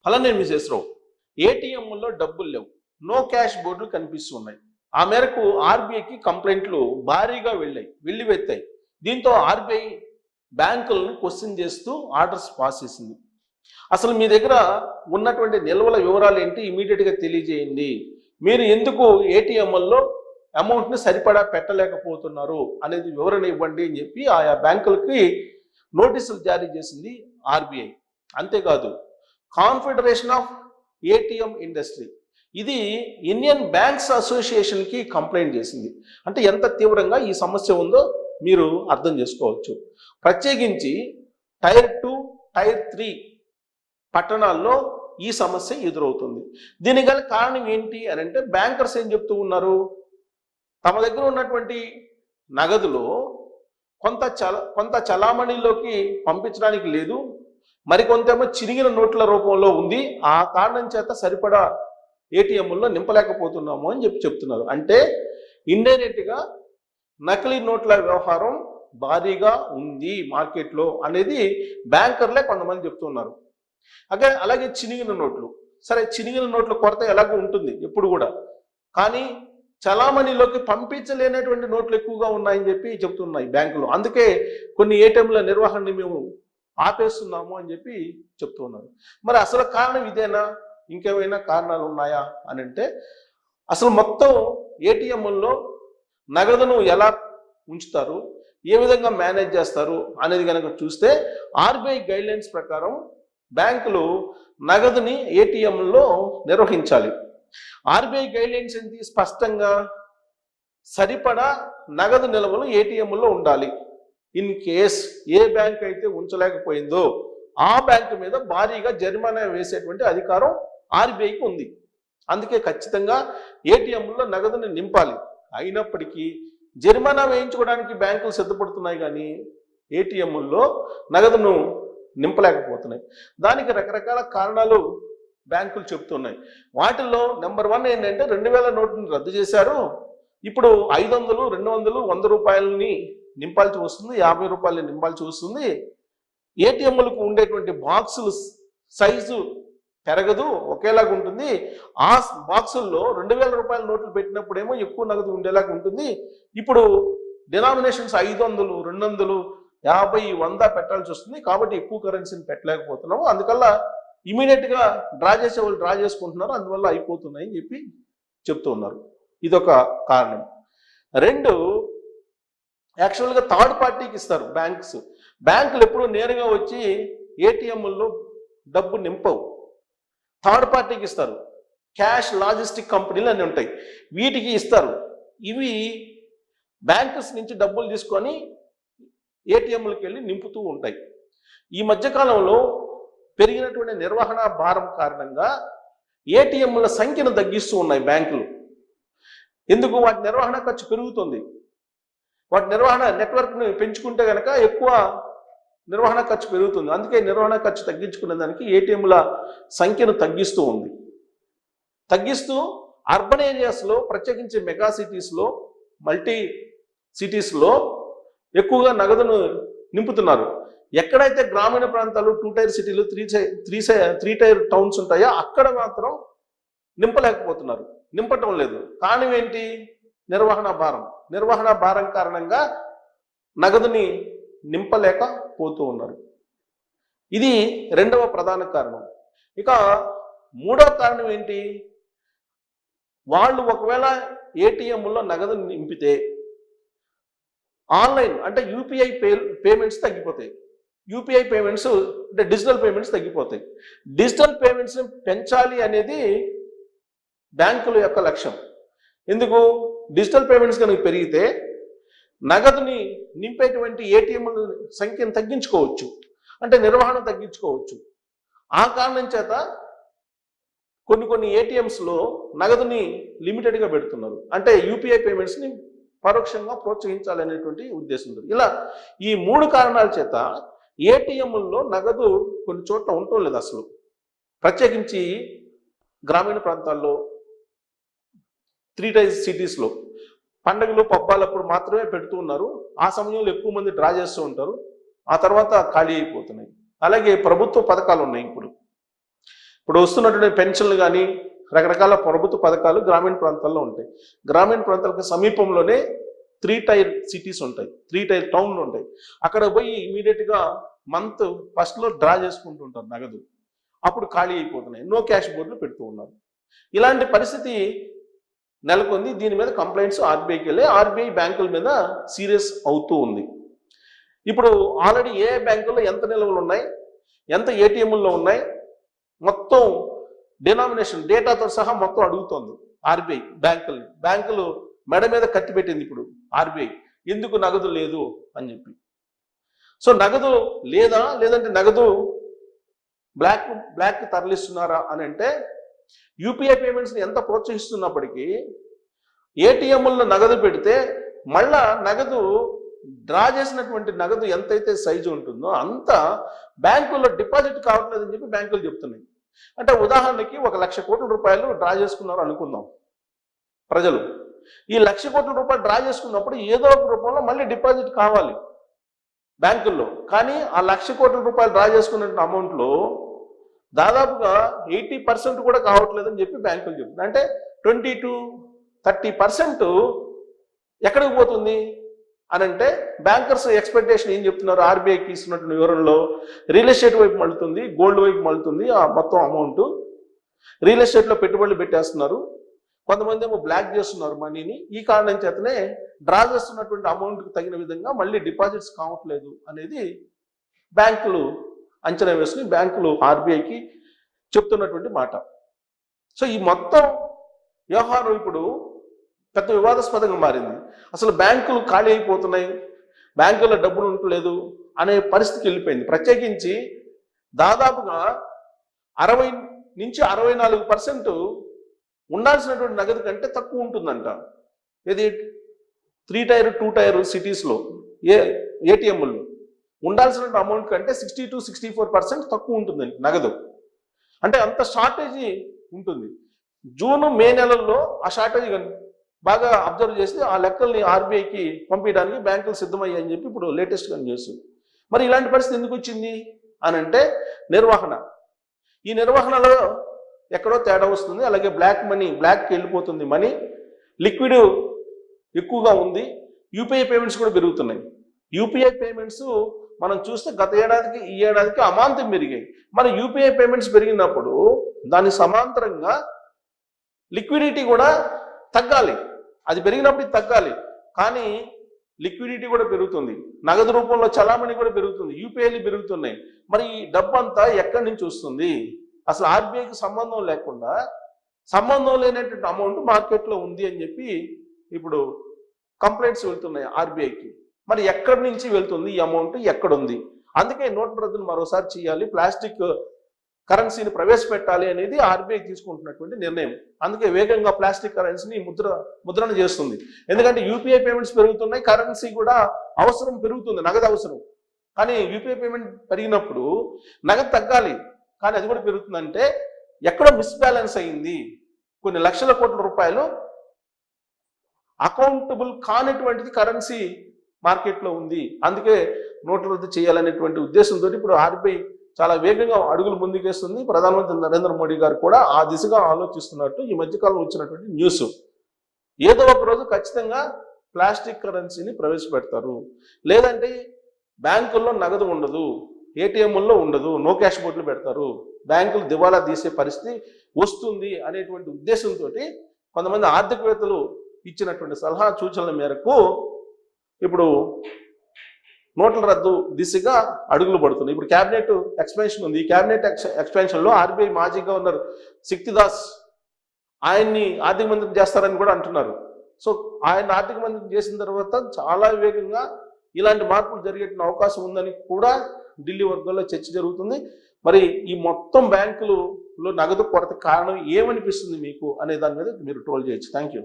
అలానే మిసెస్రావు ఏటీఎంలో డబ్బులు లేవు, నో క్యాష్ బోర్డులు కనిపిస్తున్నాయి. ఆ మేరకు ఆర్బీఐకి కంప్లైంట్లు భారీగా వెల్లివెత్తాయి. దీంతో ఆర్బీఐ బ్యాంకులను క్వశ్చన్ చేస్తూ ఆర్డర్స్ పాస్ చేసింది. అసలు మీ దగ్గర ఉన్నటువంటి నిల్వల వివరాలు ఏంటి, ఇమీడియట్గా తెలియజేయండి. మీరు ఎందుకు ఏటీఎంల్లో అమౌంట్ని సరిపడా పెట్టలేకపోతున్నారు అనేది వివరణ ఇవ్వండి అని చెప్పి ఆయా బ్యాంకులకి నోటీసులు జారీ చేసింది ఆర్బీఐ. అంతేకాదు కాన్ఫెడరేషన్ ఆఫ్ ఏటీఎం ఇండస్ట్రీ ఇది ఇండియన్ బ్యాంక్స్ అసోసియేషన్కి కంప్లైంట్ చేసింది. అంటే ఎంత తీవ్రంగా ఈ సమస్య ఉందో మీరు అర్థం చేసుకోవచ్చు. ప్రత్యేకించి టైర్ 2, టైర్ 3 పట్టణాల్లో ఈ సమస్య ఎదురవుతుంది. దీనికి గల కారణం ఏంటి అని అంటే బ్యాంకర్స్ ఏం చెప్తూ ఉన్నారు, తమ దగ్గర ఉన్నటువంటి నగదులో కొంత చలామణిలోకి పంపించడానికి లేదు, మరికొంతేమో చిరిగిన నోట్ల రూపంలో ఉంది. ఆ కారణం చేత సరిపడా ఏటీఎంల్లో నింపలేకపోతున్నాము అని చెప్తున్నారు. అంటే ఇండైరెక్ట్గా నకిలీ నోట్ల వ్యవహారం భారీగా ఉంది మార్కెట్లో అనేది బ్యాంకర్లే కొంతమంది చెప్తున్నారు. అలాగే చినిగిన నోట్లు, సరే చినిగిన నోట్ల కొరత ఎలాగో ఉంటుంది ఎప్పుడు కూడా, కానీ చలామణిలోకి పంపించలేనటువంటి నోట్లు ఎక్కువగా ఉన్నాయని చెప్పి చెప్తున్నాయి బ్యాంకులు. అందుకే కొన్ని ఏటీఎంల నిర్వహణని మేము ఆపేస్తున్నాము అని చెప్పి చెప్తూ ఉన్నారు. మరి అసలు కారణం ఇదేనా, ఇంకేమైనా కారణాలు ఉన్నాయా అని అంటే అసలు మొత్తం ఏటీఎంల్లో నగదును ఎలా ఉంచుతారు, ఏ విధంగా మేనేజ్ చేస్తారు అనేది కనుక చూస్తే ఆర్బీఐ గైడ్లైన్స్ ప్రకారం బ్యాంకులు నగదుని ఏటీఎంలో నిర్వహించాలి. ఆర్బీఐ గైడ్లైన్స్ ఏంటి, స్పష్టంగా సరిపడా నగదు నిల్వలు ఏటీఎంలో ఉండాలి. ఇన్ కేస్ ఏ బ్యాంక్ అయితే ఉంచలేకపోయిందో ఆ బ్యాంకు మీద భారీగా జరిమానా వేసేటువంటి అధికారం ఆర్బీఐకి ఉంది. అందుకే ఖచ్చితంగా ఏటీఎంలో నగదుని నింపాలి. అయినప్పటికీ జరిమానా వేయించుకోవడానికి బ్యాంకులు సిద్ధపడుతున్నాయి, కానీ ఏటీఎంల్లో నగదును నింపలేకపోతున్నాయి. దానికి రకరకాల కారణాలు బ్యాంకులు చెప్తున్నాయి. వాటిల్లో నెంబర్ 1 ఏంటంటే 2000 నోట్లను రద్దు చేశారు. ఇప్పుడు 500, 200, 100 రూపాయలని నింపాల్సి వస్తుంది, 50 రూపాయలని నింపాల్సి వస్తుంది. ఏటీఎంలకు ఉండేటువంటి బాక్సులు సైజు పెరగదు, ఒకేలాగా ఉంటుంది. ఆ బాక్సుల్లో 2000 రూపాయల నోట్లు పెట్టినప్పుడేమో ఎక్కువ నగదు ఉండేలాగా ఉంటుంది. ఇప్పుడు డినామినేషన్స్ 500, 200, 50, 100 పెట్టాల్సి వస్తుంది. కాబట్టి ఎక్కువ కరెన్సీని పెట్టలేకపోతున్నాము. అందుకల్లా ఇమీడియట్గా డ్రా చేసే వాళ్ళు డ్రా చేసుకుంటున్నారు, అందువల్ల అయిపోతున్నాయి అని చెప్పి చెప్తూ ఉన్నారు. ఇదొక కారణం. 2, యాక్చువల్గా థర్డ్ పార్టీకి ఇస్తారు బ్యాంకులు ఎప్పుడూ నేరుగా వచ్చి ఏటీఎంల్లో డబ్బు నింపవు, థర్డ్ పార్టీకి ఇస్తారు. క్యాష్ లాజిస్టిక్ కంపెనీలు అన్నీ ఉంటాయి, వీటికి ఇస్తారు. ఇవి బ్యాంక్స్ నుంచి డబ్బులు తీసుకొని ఏటీఎంలకు వెళ్ళి నింపుతూ ఉంటాయి. ఈ మధ్యకాలంలో పెరిగినటువంటి నిర్వహణ భారం కారణంగా ఏటీఎంల సంఖ్యను తగ్గిస్తూ ఉన్నాయి బ్యాంకులు. ఎందుకు, వాటి నిర్వహణ ఖర్చు పెరుగుతుంది. వాటి నిర్వహణ నెట్వర్క్ని పెంచుకుంటే కనుక ఎక్కువ నిర్వహణ ఖర్చు పెరుగుతుంది. అందుకే నిర్వహణ ఖర్చు తగ్గించుకునే దానికి ఏటీఎంల సంఖ్యను తగ్గిస్తూ అర్బన్ ఏరియాస్లో, ప్రత్యేకించి మెగా సిటీస్లో, మల్టీ సిటీస్లో ఎక్కువగా నగదును నింపుతున్నారు. ఎక్కడైతే గ్రామీణ ప్రాంతాలు, 2 టైర్ సిటీలు, 3 టైర్ టౌన్స్ ఉంటాయో అక్కడ మాత్రం నింపలేకపోతున్నారు, నింపటం లేదు. కారణం ఏంటి, నిర్వహణ భారం కారణంగా నగదుని నింపలేకపోతూ ఉన్నారు. ఇది 2వ ప్రధాన కారణం. ఇక 3వ కారణం ఏంటి, వాళ్ళు ఒకవేళ ఏటీఎంలో నగదు నింపితే ఆన్లైన్ అంటే యూపీఐ పేమెంట్స్ తగ్గిపోతాయి. యూపీఐ పేమెంట్స్ అంటే డిజిటల్ పేమెంట్స్ తగ్గిపోతాయి. డిజిటల్ పేమెంట్స్ పెంచాలి అనేది బ్యాంకుల యొక్క లక్ష్యం. ఎందుకు, డిజిటల్ పేమెంట్స్ కనుక పెరిగితే నగదుని నింపేటువంటి ఏటీఎంల సంఖ్యను తగ్గించుకోవచ్చు, అంటే నిర్వహణ తగ్గించుకోవచ్చు. ఆ కారణం చేత కొన్ని ఏటీఎంస్లో నగదుని లిమిటెడ్గా పెడుతున్నారు, అంటే యూపీఐ పేమెంట్స్ని పరోక్షంగా ప్రోత్సహించాలనేటువంటి ఉద్దేశంతో. ఇలా ఈ 3 కారణాల చేత ఏటీఎంల్లో నగదు కొన్ని చోట్ల ఉండటం లేదు అసలు. ప్రత్యేకించి గ్రామీణ ప్రాంతాల్లో, 3 టైర్ సిటీస్లో పండుగలు పబ్బాలప్పుడు మాత్రమే పెడుతూ ఉన్నారు. ఆ సమయంలో ఎక్కువ మంది డ్రా చేస్తూ ఉంటారు, ఆ తర్వాత ఖాళీ అయిపోతున్నాయి. అలాగే ప్రభుత్వ పథకాలు ఉన్నాయి. ఇప్పుడు ఇప్పుడు వస్తున్నటువంటి పెన్షన్లు కానీ రకరకాల ప్రభుత్వ పథకాలు గ్రామీణ ప్రాంతాల్లో ఉంటాయి. గ్రామీణ ప్రాంతాలకు సమీపంలోనే 3 టైర్ సిటీస్ ఉంటాయి, 3 టైర్ టౌన్లు ఉంటాయి. అక్కడ పోయి ఇమీడియట్గా మంత్ ఫస్ట్లో డ్రా చేసుకుంటూ ఉంటారు నగదు. అప్పుడు ఖాళీ అయిపోతున్నాయి, నో క్యాష్ బోర్డులు పెడుతూ ఉన్నారు. ఇలాంటి పరిస్థితి నెలకొంది. దీని మీద కంప్లైంట్స్ ఆర్బీఐకి వెళ్ళి ఆర్బీఐ బ్యాంకుల మీద సీరియస్ అవుతూ ఉంది. ఇప్పుడు ఆల్రెడీ ఏ బ్యాంకుల్లో ఎంత నిల్వలు ఉన్నాయి, ఎంత ఏటీఎంల్లో ఉన్నాయి, మొత్తం డినామినేషన్ డేటాతో సహా మొత్తం అడుగుతోంది ఆర్బీఐ బ్యాంకుల్ని. బ్యాంకులు మెడ మీద కత్తి పెట్టింది ఇప్పుడు ఆర్బీఐ, ఎందుకు నగదు లేదు అని చెప్పి. సో నగదు లేదా, లేదంటే నగదు బ్లాక్ తరలిస్తున్నారా అని అంటే, యూపీఐ పేమెంట్స్ని ఎంత ప్రోత్సహిస్తున్నప్పటికీ ఏటీఎంల్లో నగదు పెడితే మళ్ళా నగదు డ్రా చేసినటువంటి నగదు ఎంతైతే సైజు ఉంటుందో అంత బ్యాంకుల్లో డిపాజిట్ కావట్లేదని చెప్పి బ్యాంకులు చెప్తున్నాయి. అంటే ఉదాహరణకి 1,00,000 కోట్ల రూపాయలు డ్రా చేసుకున్నారు అనుకుందాం ప్రజలు. ఈ 1,00,000 కోట్ల రూపాయలు డ్రా చేసుకున్నప్పుడు ఏదో ఒక రూపంలో మళ్ళీ డిపాజిట్ కావాలి బ్యాంకుల్లో. కానీ ఆ 1,00,000 కోట్ల రూపాయలు డ్రా చేసుకున్న అమౌంట్లో దాదాపుగా 80% కూడా కావట్లేదని చెప్పి బ్యాంకులు చెప్తున్నారు. అంటే 20-30% ఎక్కడికి పోతుంది అని అంటే, బ్యాంకర్స్ ఎక్స్పెక్టేషన్ ఏం చెప్తున్నారు, ఆర్బీఐకి ఇస్తున్నటువంటి వివరంలో రియల్ ఎస్టేట్ వైపు మళ్ళుతుంది, గోల్డ్ వైపు మళ్ళుతుంది. ఆ మొత్తం అమౌంట్ రియల్ ఎస్టేట్లో పెట్టుబడులు పెట్టేస్తున్నారు. కొంతమంది ఏమో బ్లాక్ చేస్తున్నారు మనీని. ఈ కారణం చేతనే డ్రా చేస్తున్నటువంటి అమౌంట్కి తగిన విధంగా మళ్ళీ డిపాజిట్స్ కావట్లేదు అనేది బ్యాంకులు అంచనా వేసుకుని బ్యాంకులు ఆర్బీఐకి చెప్తున్నటువంటి మాట. సో ఈ మొత్తం వ్యవహారం ఇప్పుడు పెద్ద వివాదాస్పదంగా మారింది. అసలు బ్యాంకులు ఖాళీ అయిపోతున్నాయి, బ్యాంకుల్లో డబ్బులు ఉండలేదు అనే పరిస్థితికి వెళ్ళిపోయింది. ప్రత్యేకించి దాదాపుగా 60-64% ఉండాల్సినటువంటి నగదు కంటే తక్కువ ఉంటుందంట. ఇది 3 టైర్ 2 టైర్ సిటీస్లో ఏటీఎంల్లో ఉండాల్సిన అమౌంట్ కంటే 60-64% తక్కువ ఉంటుందండి నగదు. అంటే అంత షార్టేజీ ఉంటుంది. జూన్ మే నెలల్లో ఆ షార్టేజీ బాగా అబ్జర్వ్ చేసి ఆ లెక్కల్ని ఆర్బీఐకి పంపించడానికి బ్యాంకులు సిద్ధమయ్యాయని చెప్పి ఇప్పుడు లేటెస్ట్గా న్యూస్. మరి ఇలాంటి పరిస్థితి ఎందుకు వచ్చింది అని అంటే, నిర్వహణ. ఈ నిర్వహణలో ఎక్కడో తేడా వస్తుంది. అలాగే బ్లాక్కి వెళ్ళిపోతుంది మనీ, లిక్విడ్ ఎక్కువగా ఉంది, యూపీఐ పేమెంట్స్ కూడా పెరుగుతున్నాయి. యూపీఐ పేమెంట్స్ మనం చూస్తే గత ఏడాదికి ఈ ఏడాదికి అమాంతం పెరిగాయి. మన యూపీఐ పేమెంట్స్ పెరిగినప్పుడు దానికి సమాంతరంగా లిక్విడిటీ కూడా తగ్గాలి. అది పెరిగినప్పుడు ఇది తగ్గాలి, కానీ లిక్విడిటీ కూడా పెరుగుతుంది, నగదు రూపంలో చలామణి కూడా పెరుగుతుంది, యూపీఐలు పెరుగుతున్నాయి. మరి ఈ డబ్బు అంతా ఎక్కడి నుంచి వస్తుంది? అసలు ఆర్బీఐకి సంబంధం లేకుండా సంబంధం లేనటువంటి అమౌంట్ మార్కెట్లో ఉంది అని చెప్పి ఇప్పుడు కంప్లైంట్స్ వెళ్తున్నాయి ఆర్బీఐకి. మరి ఎక్కడి నుంచి వెళ్తుంది ఈ అమౌంట్, ఎక్కడుంది? అందుకే నోట్ రద్దును మరోసారి చేయాలి, ప్లాస్టిక్ కరెన్సీని ప్రవేశపెట్టాలి అనేది ఆర్బీఐ తీసుకుంటున్నటువంటి నిర్ణయం. అందుకే వేగంగా ప్లాస్టిక్ కరెన్సీని ముద్రణ చేస్తుంది. ఎందుకంటే యూపీఐ పేమెంట్స్ పెరుగుతున్నాయి, కరెన్సీ కూడా అవసరం పెరుగుతుంది, నగదు అవసరం. కానీ యూపీఐ పేమెంట్ పెరిగినప్పుడు నగదు తగ్గాలి, కానీ అది కూడా పెరుగుతుందంటే ఎక్కడో మిస్బ్యాలెన్స్ అయింది. కొన్ని లక్షల కోట్ల రూపాయలు అకౌంటబుల్ కానటువంటిది కరెన్సీ మార్కెట్లో ఉంది. అందుకే నోట్ల రద్దు చేయాలనేటువంటి ఉద్దేశంతో ఇప్పుడు ఆర్బీఐ చాలా వేగంగా అడుగులు ముందుకేస్తుంది. ప్రధానమంత్రి నరేంద్ర మోడీ గారు కూడా ఆ దిశగా ఆలోచిస్తున్నట్టు ఈ మధ్యకాలంలో వచ్చినటువంటి న్యూస్. ఏదో ఒక రోజు ఖచ్చితంగా ప్లాస్టిక్ కరెన్సీని ప్రవేశపెడతారు, లేదంటే బ్యాంకుల్లో నగదు ఉండదు, ఏటీఎంల్లో ఉండదు, నో క్యాష్ బోర్డులు పెడతారు, బ్యాంకులు దివాలా తీసే పరిస్థితి వస్తుంది అనేటువంటి ఉద్దేశంతో కొంతమంది ఆర్థికవేత్తలు ఇచ్చినటువంటి సలహా సూచనల మేరకు ఇప్పుడు నోట్ల రద్దు దిశగా అడుగులు పడుతుంది. ఇప్పుడు క్యాబినెట్ ఎక్స్పెన్షన్ ఉంది. ఈ క్యాబినెట్ ఎక్స్పెన్షన్లో ఆర్బీఐ మాజీ గవర్నర్ శక్తిదాస్ ఆయన్ని ఆర్థిక మంత్రి చేస్తారని కూడా అంటున్నారు. సో ఆయన ఆర్థిక మంత్రి చేసిన తర్వాత చాలా వేగంగా ఇలాంటి మార్పులు జరిగే అవకాశం ఉందని కూడా ఢిల్లీ వర్గాల్లో చర్చ జరుగుతుంది. మరి ఈ మొత్తం బ్యాంకులలో నగదు కొరత కారణం ఏమనిపిస్తుంది మీకు అనే దాని మీద మీరు ట్రోల్ చేయొచ్చు. Thank you.